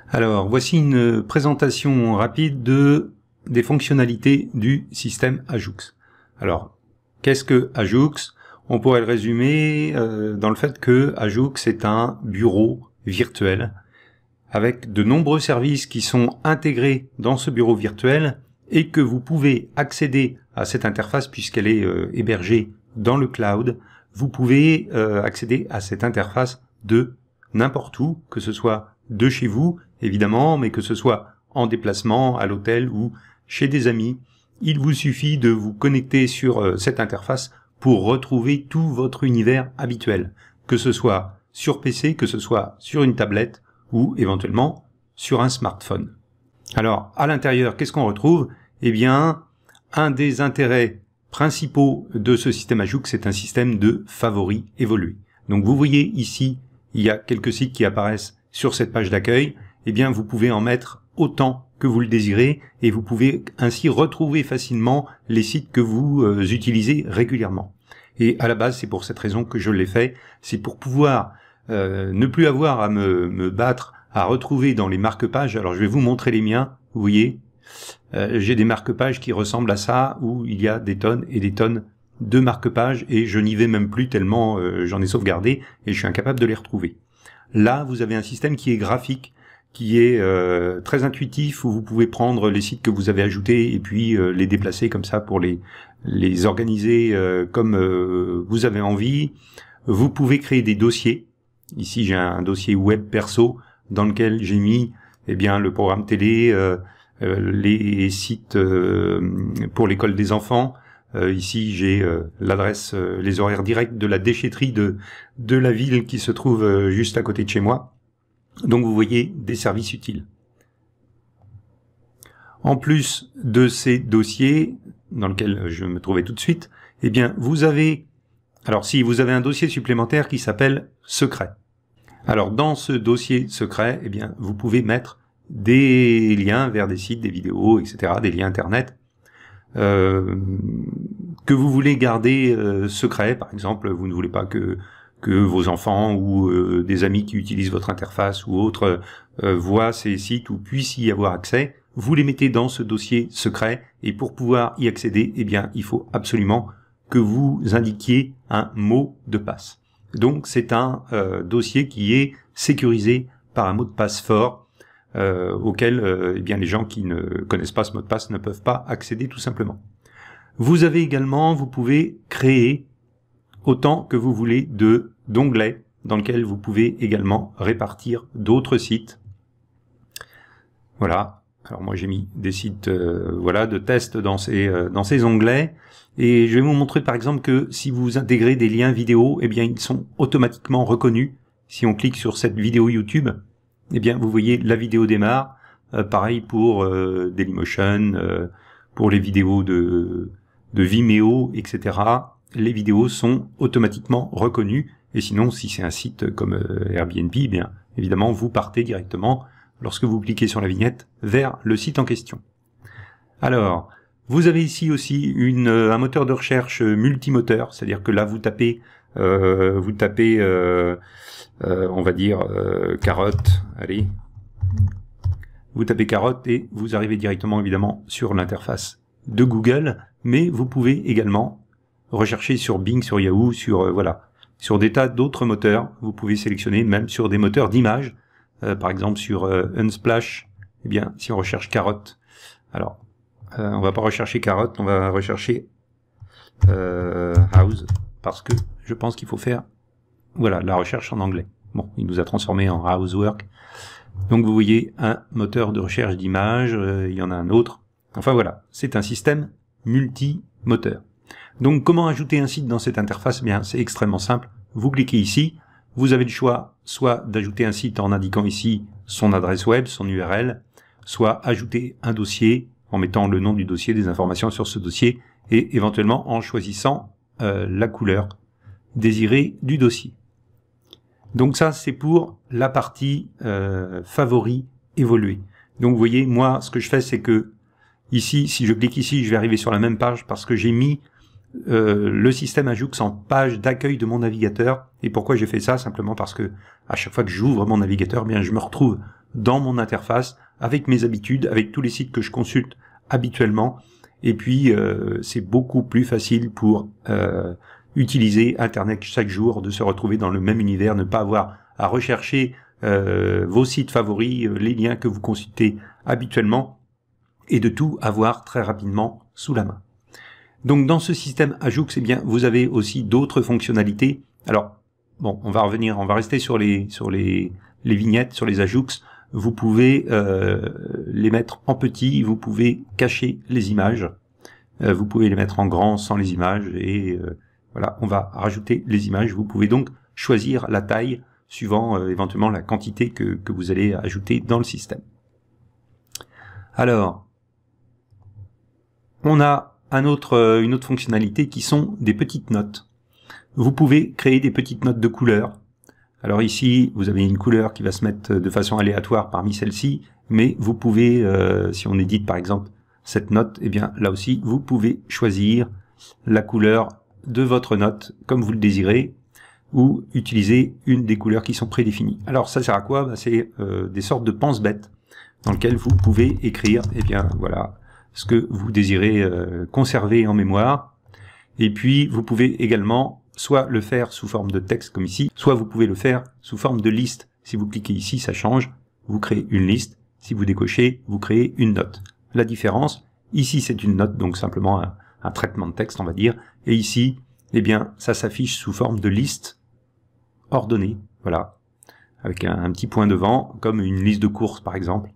Alors, voici une présentation rapide des fonctionnalités du système Ajoux. Alors, qu'est-ce que Ajoux? On pourrait le résumer dans le fait que Ajoux est un bureau virtuel avec de nombreux services qui sont intégrés dans ce bureau virtuel et que vous pouvez accéder à cette interface puisqu'elle est hébergée dans le cloud. Vous pouvez accéder à cette interface de n'importe où, que ce soit de chez vous, évidemment, mais que ce soit en déplacement, à l'hôtel ou chez des amis. Il vous suffit de vous connecter sur cette interface pour retrouver tout votre univers habituel, que ce soit sur PC, que ce soit sur une tablette ou éventuellement sur un smartphone. Alors, à l'intérieur, qu'est-ce qu'on retrouve? Eh bien, un des intérêts principaux de ce système Ajoux, c'est un système de favoris évolué. Donc, vous voyez ici, il y a quelques sites qui apparaissent sur cette page d'accueil. Eh bien, vous pouvez en mettre autant que vous le désirez et vous pouvez ainsi retrouver facilement les sites que vous utilisez régulièrement. Et à la base, c'est pour cette raison que je l'ai fait. C'est pour pouvoir ne plus avoir à me battre à retrouver dans les marque-pages. Alors, je vais vous montrer les miens. Vous voyez, j'ai des marque-pages qui ressemblent à ça, où il y a des tonnes et des tonnes de marque-pages et je n'y vais même plus tellement j'en ai sauvegardé et je suis incapable de les retrouver. Là, vous avez un système qui est graphique, qui est très intuitif, où vous pouvez prendre les sites que vous avez ajoutés et puis les déplacer comme ça pour les organiser comme vous avez envie. Vous pouvez créer des dossiers. Ici, j'ai un dossier web perso dans lequel j'ai mis le programme télé, les sites pour l'école des enfants. Ici, j'ai l'adresse, les horaires directs de la déchetterie de la ville qui se trouve juste à côté de chez moi. Donc, vous voyez des services utiles. En plus de ces dossiers, dans lesquels je me trouvais tout de suite, eh bien, vous avez un dossier supplémentaire qui s'appelle secret. Alors, dans ce dossier secret, eh bien, vous pouvez mettre des liens vers des sites, des vidéos, etc., des liens Internet, que vous voulez garder secret. Par exemple, vous ne voulez pas que vos enfants ou des amis qui utilisent votre interface ou autres voient ces sites ou puissent y avoir accès. Vous les mettez dans ce dossier secret et pour pouvoir y accéder, eh bien, il faut absolument que vous indiquiez un mot de passe. Donc, c'est un dossier qui est sécurisé par un mot de passe fort auquel les gens qui ne connaissent pas ce mot de passe ne peuvent pas accéder tout simplement. Vous pouvez créer autant que vous voulez d'onglets dans lesquels vous pouvez également répartir d'autres sites. Voilà. Alors moi j'ai mis des sites de test dans ces onglets et je vais vous montrer par exemple que si vous intégrez des liens vidéo, eh bien ils sont automatiquement reconnus. Si on clique sur cette vidéo YouTube, eh bien vous voyez la vidéo démarre. Pareil pour Dailymotion, pour les vidéos de Vimeo, etc. Les vidéos sont automatiquement reconnues. Et sinon, si c'est un site comme Airbnb, eh bien évidemment vous partez directement, lorsque vous cliquez sur la vignette, vers le site en question. Alors, vous avez ici aussi un moteur de recherche multimoteur, c'est-à-dire que là vous tapez on va dire carotte, allez, vous tapez carotte et vous arrivez directement évidemment sur l'interface de Google, mais vous pouvez également rechercher sur Bing, sur Yahoo, sur des tas d'autres moteurs. Vous pouvez sélectionner même sur des moteurs d'images, par exemple sur Unsplash. Eh bien, si on recherche carotte, alors on va pas rechercher carotte, on va rechercher house, parce que je pense qu'il faut faire la recherche en anglais. Bon, il nous a transformé en housework. Donc vous voyez un moteur de recherche d'images, il y en a un autre. Enfin voilà, c'est un système multi-moteur. Donc comment ajouter un site dans cette interface? Bien, c'est extrêmement simple. Vous cliquez ici, vous avez le choix soit d'ajouter un site en indiquant ici son adresse web, son URL, soit ajouter un dossier en mettant le nom du dossier, des informations sur ce dossier et éventuellement en choisissant la couleur désirée du dossier. Donc ça, c'est pour la partie favoris évolués. Donc vous voyez, moi, ce que je fais, c'est que ici, si je clique ici, je vais arriver sur la même page parce que j'ai mis le système Ajoux en page d'accueil de mon navigateur. Et pourquoi j'ai fait ça? Simplement parce que à chaque fois que j'ouvre mon navigateur, bien je me retrouve dans mon interface, avec mes habitudes, avec tous les sites que je consulte habituellement. Et puis, c'est beaucoup plus facile pour utiliser Internet chaque jour, de se retrouver dans le même univers, ne pas avoir à rechercher vos sites favoris, les liens que vous consultez habituellement, et de tout avoir très rapidement sous la main. Donc dans ce système Ajoux, eh bien, vous avez aussi d'autres fonctionnalités. Alors, bon, on va rester sur les vignettes, sur les Ajoux. Vous pouvez les mettre en petit, vous pouvez cacher les images, vous pouvez les mettre en grand sans les images, et voilà, on va rajouter les images. Vous pouvez donc choisir la taille suivant éventuellement la quantité que vous allez ajouter dans le système. Alors, on a une autre fonctionnalité qui sont des petites notes. Vous pouvez créer des petites notes de couleur. Alors ici, vous avez une couleur qui va se mettre de façon aléatoire parmi celles-ci, mais vous pouvez, si on édite par exemple cette note, eh bien là aussi, vous pouvez choisir la couleur de votre note comme vous le désirez, ou utiliser une des couleurs qui sont prédéfinies. Alors ça sert à quoi? C'est des sortes de pense-bêtes dans lesquelles vous pouvez écrire, eh bien voilà, ce que vous désirez conserver en mémoire. Et puis vous pouvez également soit le faire sous forme de texte comme ici, soit vous pouvez le faire sous forme de liste. Si vous cliquez ici, ça change, vous créez une liste. Si vous décochez, vous créez une note. La différence, ici c'est une note, donc simplement un traitement de texte on va dire, et ici, eh bien ça s'affiche sous forme de liste ordonnée, voilà, avec un petit point devant, comme une liste de courses par exemple.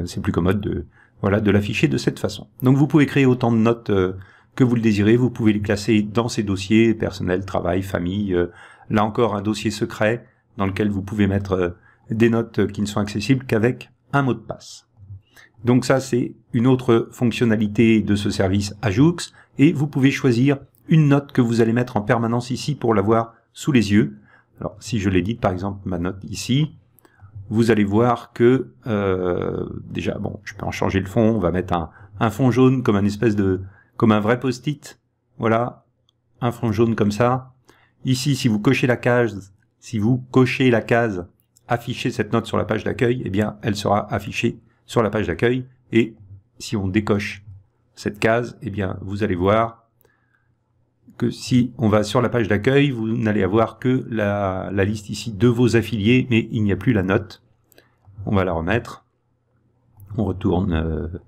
C'est plus commode de l'afficher de cette façon. Donc vous pouvez créer autant de notes que vous le désirez, vous pouvez les classer dans ces dossiers, personnel, travail, famille, là encore un dossier secret dans lequel vous pouvez mettre des notes qui ne sont accessibles qu'avec un mot de passe. Donc ça c'est une autre fonctionnalité de ce service Ajoux, et vous pouvez choisir une note que vous allez mettre en permanence ici pour l'avoir sous les yeux. Alors si je l'édite par exemple ma note ici, vous allez voir que déjà bon, je peux en changer le fond, on va mettre un fond jaune comme comme un vrai post-it, voilà, un fond jaune comme ça. Ici, si vous cochez la case, afficher cette note sur la page d'accueil, eh bien, elle sera affichée sur la page d'accueil. Et si on décoche cette case, eh bien, vous allez voir que si on va sur la page d'accueil, vous n'allez avoir que la liste ici de vos affiliés, mais il n'y a plus la note. On va la remettre. On retourne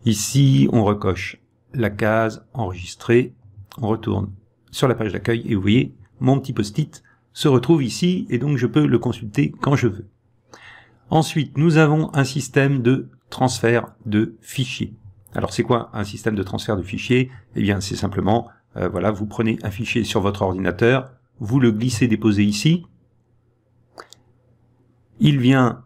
ici, on recoche la case enregistrée, on retourne sur la page d'accueil et vous voyez, mon petit post-it se retrouve ici et donc je peux le consulter quand je veux. Ensuite, nous avons un système de transfert de fichiers. Alors c'est quoi un système de transfert de fichiers? Eh bien c'est simplement, voilà, vous prenez un fichier sur votre ordinateur, vous le glissez, déposez ici, il vient,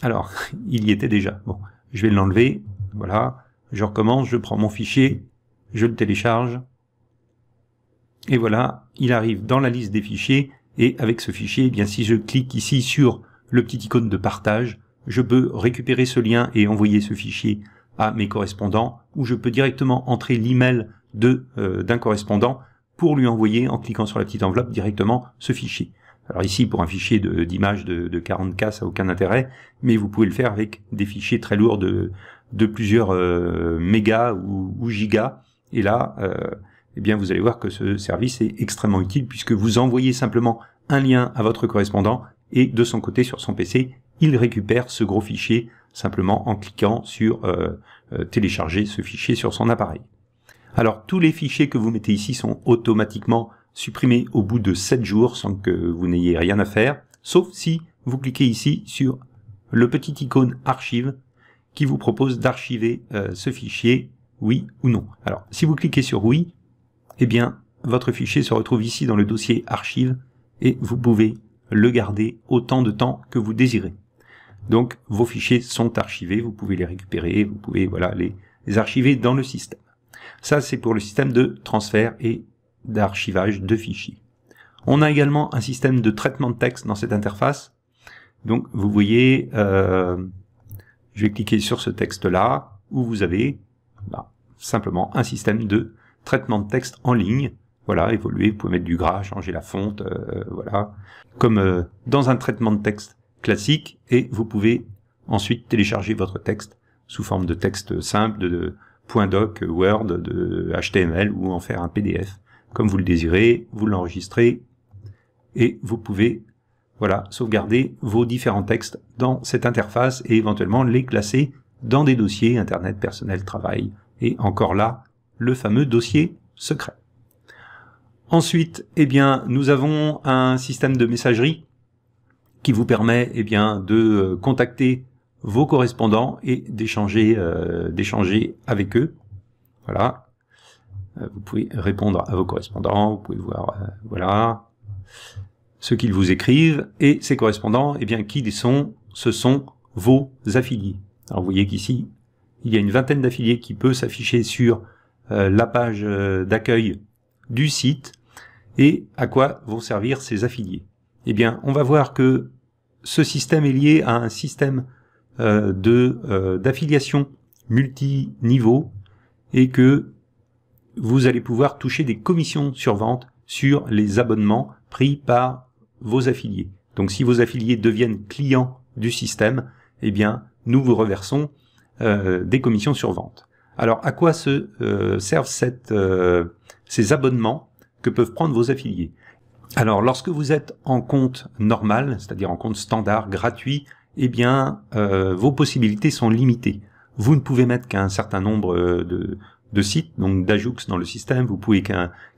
alors il y était déjà, bon, je vais l'enlever, voilà, je recommence, je prends mon fichier, je le télécharge, et voilà, il arrive dans la liste des fichiers, et avec ce fichier, eh bien si je clique ici sur le petit icône de partage, je peux récupérer ce lien et envoyer ce fichier à mes correspondants, ou je peux directement entrer l'email d'un correspondant pour lui envoyer, en cliquant sur la petite enveloppe, directement ce fichier. Alors ici, pour un fichier d'image de 40K, ça n'a aucun intérêt, mais vous pouvez le faire avec des fichiers très lourds de plusieurs mégas ou gigas, et là, eh bien vous allez voir que ce service est extrêmement utile, puisque vous envoyez simplement un lien à votre correspondant, et de son côté, sur son PC, il récupère ce gros fichier, simplement en cliquant sur télécharger ce fichier sur son appareil. Alors, tous les fichiers que vous mettez ici sont automatiquement supprimés au bout de 7 jours, sans que vous n'ayez rien à faire, sauf si vous cliquez ici sur le petit icône archive, qui vous propose d'archiver ce fichier, oui ou non. Alors, si vous cliquez sur oui, eh bien, votre fichier se retrouve ici dans le dossier archive, et vous pouvez le garder autant de temps que vous désirez. Donc, vos fichiers sont archivés, vous pouvez les récupérer, vous pouvez voilà les archiver dans le système. Ça, c'est pour le système de transfert et d'archivage de fichiers. On a également un système de traitement de texte dans cette interface. Donc, vous voyez, je vais cliquer sur ce texte-là, où vous avez simplement un système de traitement de texte en ligne. Voilà, évoluer, vous pouvez mettre du gras, changer la fonte, voilà, comme dans un traitement de texte classique, et vous pouvez ensuite télécharger votre texte sous forme de texte simple, de .doc, Word, de HTML ou en faire un PDF comme vous le désirez, vous l'enregistrez et vous pouvez voilà, sauvegarder vos différents textes dans cette interface et éventuellement les classer dans des dossiers Internet, personnel, travail et encore là, le fameux dossier secret. Ensuite, eh bien, nous avons un système de messagerie qui vous permet eh bien, de contacter vos correspondants et d'échanger avec eux. Voilà. Vous pouvez répondre à vos correspondants, vous pouvez voir voilà ce qu'ils vous écrivent et ces correspondants, eh bien, qui ils sont? Ce sont vos affiliés. Alors vous voyez qu'ici, il y a une vingtaine d'affiliés qui peut s'afficher sur la page d'accueil du site. Et à quoi vont servir ces affiliés? Eh bien, on va voir que ce système est lié à un système d'affiliation multi-niveau et que vous allez pouvoir toucher des commissions sur vente sur les abonnements pris par vos affiliés. Donc si vos affiliés deviennent clients du système, eh bien nous vous reversons des commissions sur vente. Alors à quoi servent ces abonnements que peuvent prendre vos affiliés? Alors lorsque vous êtes en compte normal, c'est-à-dire en compte standard, gratuit, eh bien vos possibilités sont limitées. Vous ne pouvez mettre qu'un certain nombre de sites, donc d'Ajoux dans le système, vous pouvez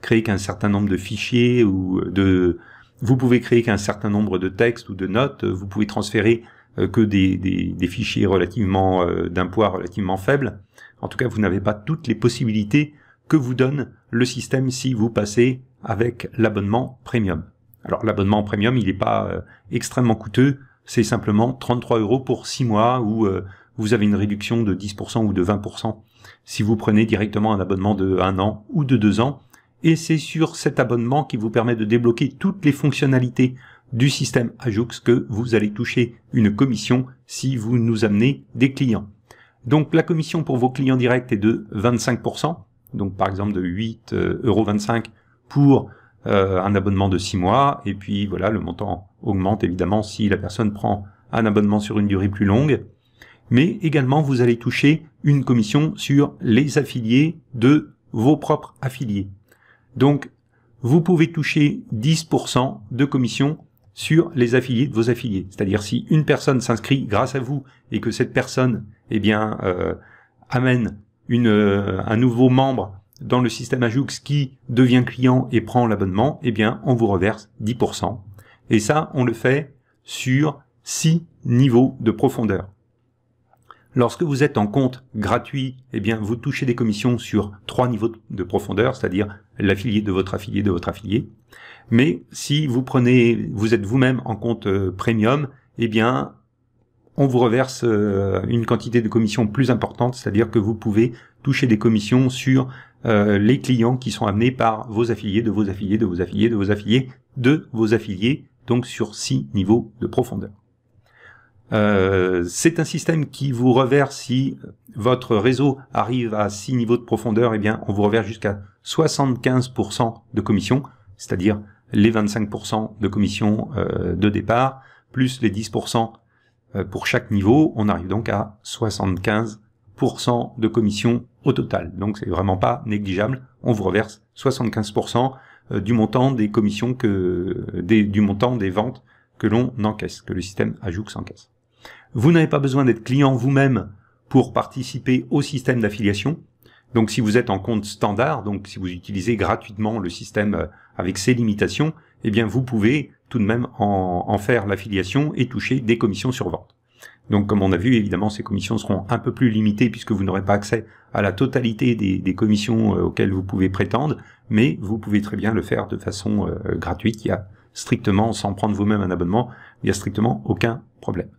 créer qu'un certain nombre de fichiers vous pouvez créer qu'un certain nombre de textes ou de notes, vous pouvez transférer que des fichiers relativement d'un poids relativement faible. En tout cas, vous n'avez pas toutes les possibilités que vous donne le système si vous passez avec l'abonnement premium. Alors l'abonnement premium, il n'est pas extrêmement coûteux, c'est simplement 33 € pour 6 mois où vous avez une réduction de 10% ou de 20% si vous prenez directement un abonnement de 1 an ou de 2 ans. Et c'est sur cet abonnement qui vous permet de débloquer toutes les fonctionnalités du système Ajoux que vous allez toucher une commission si vous nous amenez des clients. Donc la commission pour vos clients directs est de 25%, donc par exemple de 8,25 € pour un abonnement de 6 mois, et puis voilà, le montant augmente évidemment si la personne prend un abonnement sur une durée plus longue. Mais également vous allez toucher une commission sur les affiliés de vos propres affiliés. Donc vous pouvez toucher 10% de commission sur les affiliés de vos affiliés. C'est-à-dire si une personne s'inscrit grâce à vous et que cette personne eh bien amène un nouveau membre dans le système Ajoux qui devient client et prend l'abonnement, eh bien on vous reverse 10%. Et ça, on le fait sur 6 niveaux de profondeur. Lorsque vous êtes en compte gratuit, eh bien vous touchez des commissions sur 3 niveaux de profondeur, c'est-à-dire l'affilié de votre affilié de votre affilié. Mais si vous êtes vous-même en compte premium, eh bien on vous reverse une quantité de commissions plus importante, c'est-à-dire que vous pouvez toucher des commissions sur les clients qui sont amenés par vos affiliés, de vos affiliés, de vos affiliés, de vos affiliés, de vos affiliés, donc sur 6 niveaux de profondeur. C'est un système qui vous reverse, si votre réseau arrive à 6 niveaux de profondeur, eh bien on vous reverse jusqu'à 75% de commission, c'est-à-dire les 25% de commission de départ, plus les 10% pour chaque niveau, on arrive donc à 75% de commission au total. Donc c'est vraiment pas négligeable, on vous reverse 75% du montant des commissions du montant des ventes que l'on encaisse, que le système Ajoux encaisse. Vous n'avez pas besoin d'être client vous-même pour participer au système d'affiliation. Donc si vous êtes en compte standard, donc si vous utilisez gratuitement le système avec ses limitations, eh bien vous pouvez tout de même en faire l'affiliation et toucher des commissions sur vente. Donc comme on a vu, évidemment ces commissions seront un peu plus limitées puisque vous n'aurez pas accès à la totalité des commissions auxquelles vous pouvez prétendre, mais vous pouvez très bien le faire de façon gratuite. Il y a strictement, sans prendre vous-même un abonnement, il n'y a strictement aucun problème.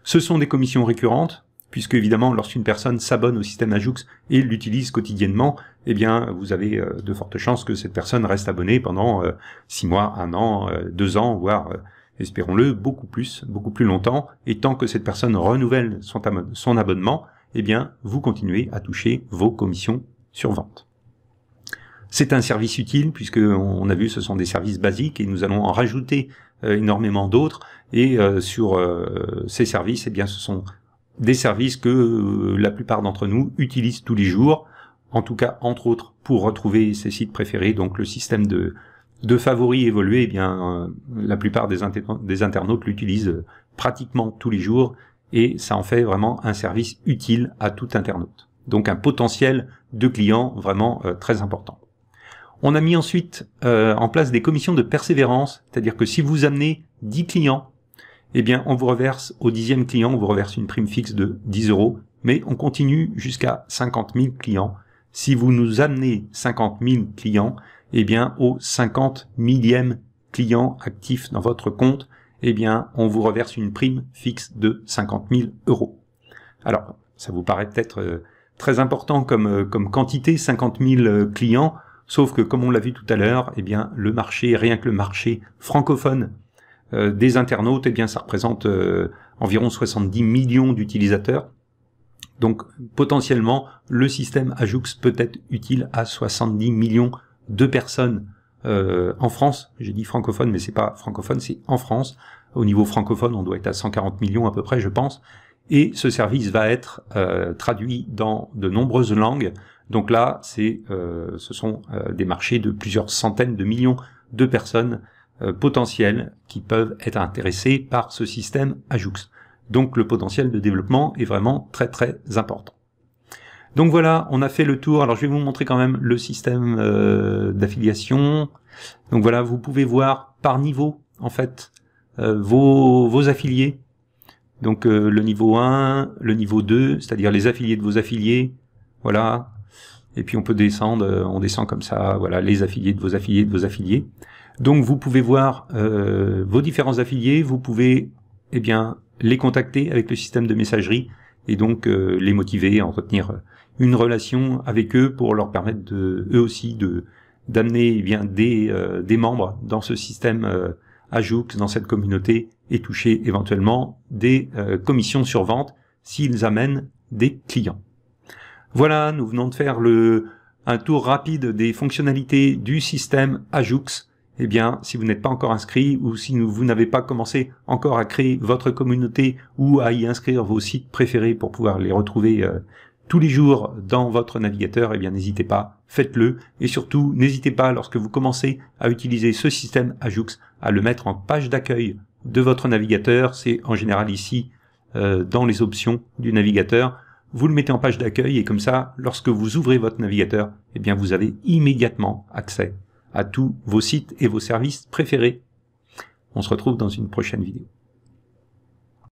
Ce sont des commissions récurrentes, puisque évidemment lorsqu'une personne s'abonne au système Ajoux et l'utilise quotidiennement, eh bien vous avez de fortes chances que cette personne reste abonnée pendant 6 mois, 1 an, 2 ans, voire espérons-le beaucoup plus longtemps, et tant que cette personne renouvelle son abonnement, eh bien vous continuez à toucher vos commissions sur vente. C'est un service utile puisque on a vu ce sont des services basiques et nous allons en rajouter énormément d'autres, et sur ces services, eh bien ce sont des services que la plupart d'entre nous utilisent tous les jours, en tout cas entre autres pour retrouver ses sites préférés. Donc le système de favoris évolué, eh bien la plupart des internautes l'utilisent pratiquement tous les jours, et ça en fait vraiment un service utile à tout internaute. Donc un potentiel de clients vraiment très important. On a mis ensuite en place des commissions de persévérance, c'est-à-dire que si vous amenez 10 clients, eh bien on vous reverse au 10e client, on vous reverse une prime fixe de 10 €, mais on continue jusqu'à 50 000 clients. Si vous nous amenez 50 000 clients, eh bien au 50 000e client actif dans votre compte, eh bien on vous reverse une prime fixe de 50 000 €. Alors, ça vous paraît peut-être très important comme quantité, 50 000 clients, sauf que comme on l'a vu tout à l'heure, eh bien le marché, rien que le marché francophone des internautes, eh bien ça représente environ 70 millions d'utilisateurs. Donc potentiellement, le système Ajoux peut être utile à 70 millions de personnes en France. J'ai dit francophone, mais c'est pas francophone, c'est en France. Au niveau francophone, on doit être à 140 millions à peu près, je pense. Et ce service va être traduit dans de nombreuses langues. Donc là, ce sont des marchés de plusieurs centaines de millions de personnes potentielles qui peuvent être intéressées par ce système Ajoux. Donc le potentiel de développement est vraiment très très important. Donc voilà, on a fait le tour. Alors je vais vous montrer quand même le système d'affiliation. Donc voilà, vous pouvez voir par niveau en fait vos affiliés. Donc le niveau 1, le niveau 2, c'est-à-dire les affiliés de vos affiliés. Voilà. Et puis on peut descendre, on descend comme ça, voilà, les affiliés de vos affiliés de vos affiliés. Donc vous pouvez voir vos différents affiliés, vous pouvez eh bien les contacter avec le système de messagerie et donc les motiver à entretenir une relation avec eux pour leur permettre eux aussi d'amener eh bien des membres dans ce système Ajoux, dans cette communauté, et toucher éventuellement des commissions sur vente s'ils amènent des clients. Voilà, nous venons de faire un tour rapide des fonctionnalités du système Ajoux. Eh bien, si vous n'êtes pas encore inscrit ou si vous n'avez pas commencé encore à créer votre communauté ou à y inscrire vos sites préférés pour pouvoir les retrouver tous les jours dans votre navigateur, eh bien n'hésitez pas, faites-le. Et surtout, n'hésitez pas, lorsque vous commencez à utiliser ce système Ajoux, à le mettre en page d'accueil de votre navigateur. C'est en général ici, dans les options du navigateur. Vous le mettez en page d'accueil et comme ça, lorsque vous ouvrez votre navigateur, eh bien vous avez immédiatement accès à tous vos sites et vos services préférés. On se retrouve dans une prochaine vidéo.